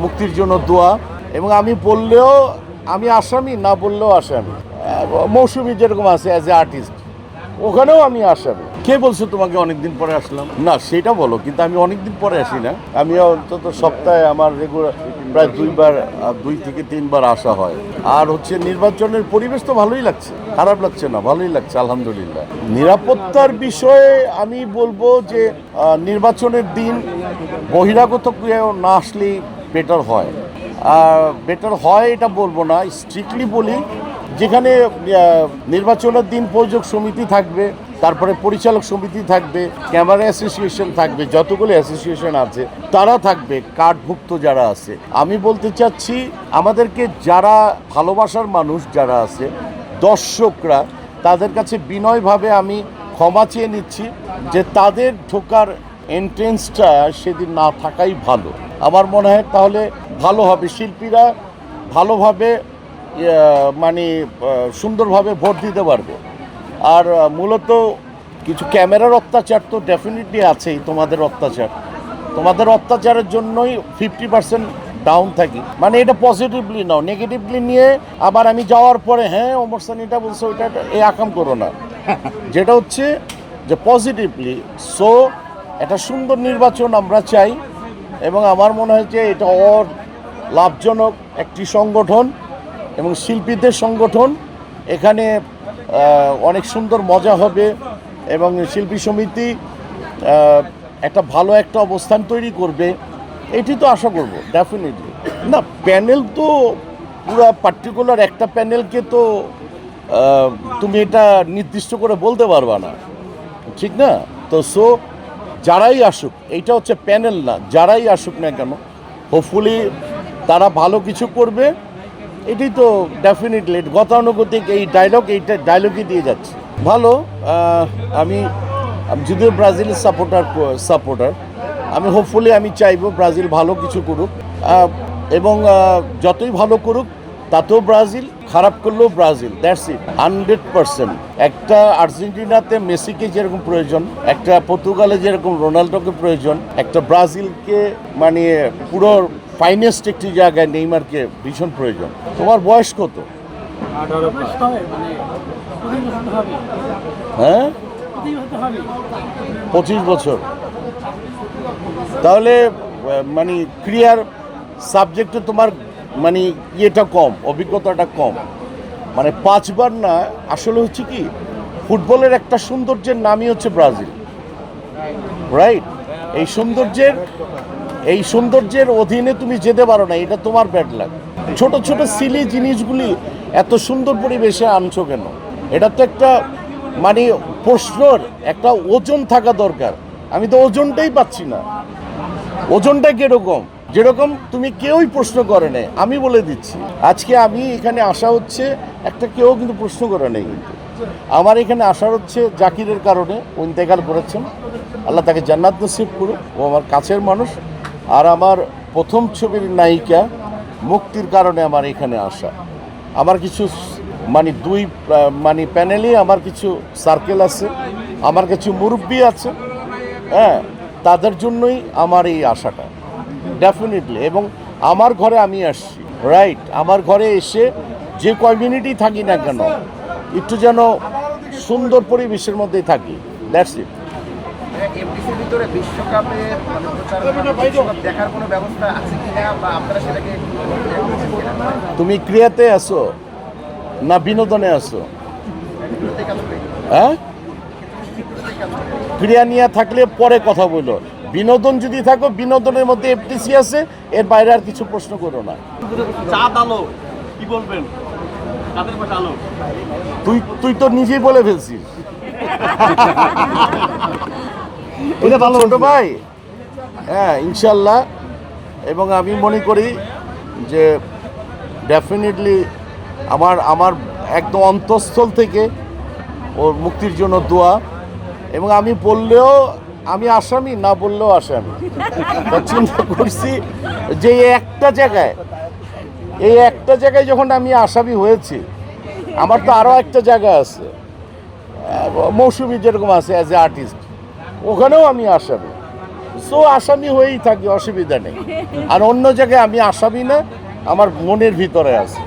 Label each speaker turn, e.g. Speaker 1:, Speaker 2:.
Speaker 1: মুক্তির জন্য দোয়া, এবং আমি বললেও আমি আসামি, না বললেও আসামি। মৌসুমী যেরকম আছে অ্যাজ এ আর্টিস্ট, ওখানেও আমি আসামি। কে বলছো তোমাকে অনেকদিন পরে আসলাম? না সেটা বলো, কিন্তু আমি অনেকদিন পরে আসি না। আমি অন্তত সপ্তাহে আমার রেগুলার প্রায় 2 থেকে 3 বার আসা হয়। আর হচ্ছে নির্বাচনের পরিবেশ তো ভালোই লাগছে, খারাপ লাগছে না, ভালোই লাগছে আলহামদুলিল্লাহ। নিরাপত্তার বিষয়ে আমি বলবো যে নির্বাচনের দিন বহিরাগত কেউ না আসলেই বেটার হয়। বেটার হয় এটা বলবো না, স্ট্রিক্টলি বলি, যেখানে নির্বাচনের দিন প্রযোজক সমিতি থাকবে, তারপরে পরিচালক সমিতি থাকবে, ক্যামেরা অ্যাসোসিয়েশন থাকবে, যতগুলো অ্যাসোসিয়েশন আছে তারা থাকবে, কার্ডভুক্ত যারা আছে। আমি বলতে চাচ্ছি আমাদেরকে যারা ভালোবাসার মানুষ যারা আছে, দর্শকরা, তাদের কাছে বিনয়ভাবে আমি ক্ষমা চেয়ে নিচ্ছি যে তাদের ঢোকার এন্ট্রেন্সটা সেদিন না থাকাই ভালো। আমার মনে হয় তাহলে ভালো হবে, শিল্পীরা ভালোভাবে মানে সুন্দরভাবে ভোট দিতে পারবে। আর মূলত কিছু ক্যামেরার অত্যাচার তো ডেফিনেটলি আছেই, তোমাদের অত্যাচারের জন্যই 50% ডাউন থাকি। মানে এটা পজিটিভলি নাও, নেগেটিভলি নিয়ে আবার আমি যাওয়ার পরে হ্যাঁ ওমর সানি এটা বলছে, ওইটা এই আকাম করো না। যেটা হচ্ছে যে পজিটিভলি, সো একটা সুন্দর নির্বাচন আমরা চাই, এবং আমার মনে হয় যে এটা লাভজনক একটি সংগঠন এবং শিল্পীদের সংগঠন। এখানে অনেক সুন্দর মজা হবে, এবং শিল্পী সমিতি একটা ভালো একটা অবস্থান তৈরি করবে, এটি তো আশা করব ডেফিনেটলি। না প্যানেল তো পুরো পার্টিকুলার একটা প্যানেলকে তো তুমি এটা নির্দিষ্ট করে বলতে পারবা না, ঠিক না? তো সো যারাই আসুক, এইটা হচ্ছে প্যানেল না, যারাই আসুক না কেন, হোপফুলি তারা ভালো কিছু করবে। এটি তো ডেফিনেটলি গতানুগতিক এইটা ডায়লগই দিয়ে যাচ্ছে ভালো। আমি যদিও ব্রাজিলের সাপোর্টার, আমি হোপফুলি আমি চাইবো ব্রাজিল ভালো কিছু করুক, এবং যতই ভালো করুক তাতেও ব্রাজিল, খারাপ করলেও ব্রাজিল, দ্যাটস ইট, 100%। একটা আর্জেন্টিনাতে মেসিকে যেরকম প্রয়োজন, একটা পর্তুগালে যেরকম রোনাল্ডোকে প্রয়োজন, একটা ব্রাজিলকে মানে পুরো ফাইনেস্ট একটি জায়গায় নেইমারকে ভীষণ প্রয়োজন। তোমার বয়স কত? হ্যাঁ 25 বছর। তাহলে মানে ক্রিয়ার সাবজেক্টে তোমার মানে ইয়েটা কম, অভিজ্ঞতাটা কম। মানে 5 বার না, আসলে হচ্ছে কি ফুটবলের একটা সৌন্দর্যের নামই হচ্ছে ব্রাজিল, রাইট? এই সৌন্দর্যের অধীনে তুমি যেতে পারো না, এটা তোমার ব্যাড লাগ। ছোট ছোট সিলি জিনিসগুলি এত সুন্দর পরিবেশে আনছো কেন? এটা তো একটা মানে প্রশ্নর একটা ওজন থাকা দরকার। আমি তো ওজনটাই পাচ্ছি না। ওজনটা কিরকম, যেরকম তুমি কেউই প্রশ্ন করে নেই, আমি বলে দিচ্ছি। আজকে আমি এখানে আসা হচ্ছে একটা কেউ কিন্তু প্রশ্ন করে নেই, কিন্তু আমার এখানে আসার হচ্ছে জাকিরের কারণে। ও ইন্তেকাল করেছেন, আল্লাহ তাকে জান্নাত নসিব করুক, ও আমার কাছের মানুষ। আর আমার প্রথম ছবির নায়িকা মুক্তির কারণে আমার এখানে আসা। আমার কিছু মানে প্যানেলে আমার কিছু সার্কেল আছে, আমার কিছু মুরব্বি আছে, হ্যাঁ, তাদের জন্যই আমার এই আশাটা ডেফিনেটলি। এবং আমার ঘরে আমি আসছি, রাইট? আমার ঘরে এসে যে কমিউনিটি থাকি না কেন, একটু যেন সুন্দর পরিবেশের মধ্যেই থাকি, দ্যাটস ইট।
Speaker 2: এমডিসির ভিতরে বিশ্বকাপের দেখার কোনো ব্যবস্থা আছে কিনা, বা আপনারা সেটাকে
Speaker 1: তুমি ক্রিয়াতে আসো না বিনোদনে আসো? হ্যাঁ, ক্রিয়া নিয়ে থাকলে পরে কথা বলো। বিনোদন যদি থাকো, বিনোদনের মধ্যে এফটিসি আছে, এর বাইরে আর কিছু প্রশ্ন করো না।
Speaker 3: কি বলবেন?
Speaker 1: তুই তো নিজেই বলে ফেলছিস। এটা ভালো ছোট ভাই, হ্যাঁ ইনশাল্লাহ। এবং আমি মনে করি যে ডেফিনেটলি আমার একদম অন্তঃস্থল থেকে ওর মুক্তির জন্য দোয়া, এবং আমি বললেও আমি আসামি, না বললেও আসামি। চিন্তা করছি যে এই একটা জায়গায় যখন আমি আসামি হয়েছি, আমার তো আরও একটা জায়গা আছে, মৌসুমী যেরকম আছে অ্যাজ এ আর্টিস্ট, ওখানেও আমি আসামি। সো আসামি হয়েই থাকি, অসুবিধা নেই। আর অন্য জায়গায় আমি আসামি না, আমার মনের ভিতরে আছে।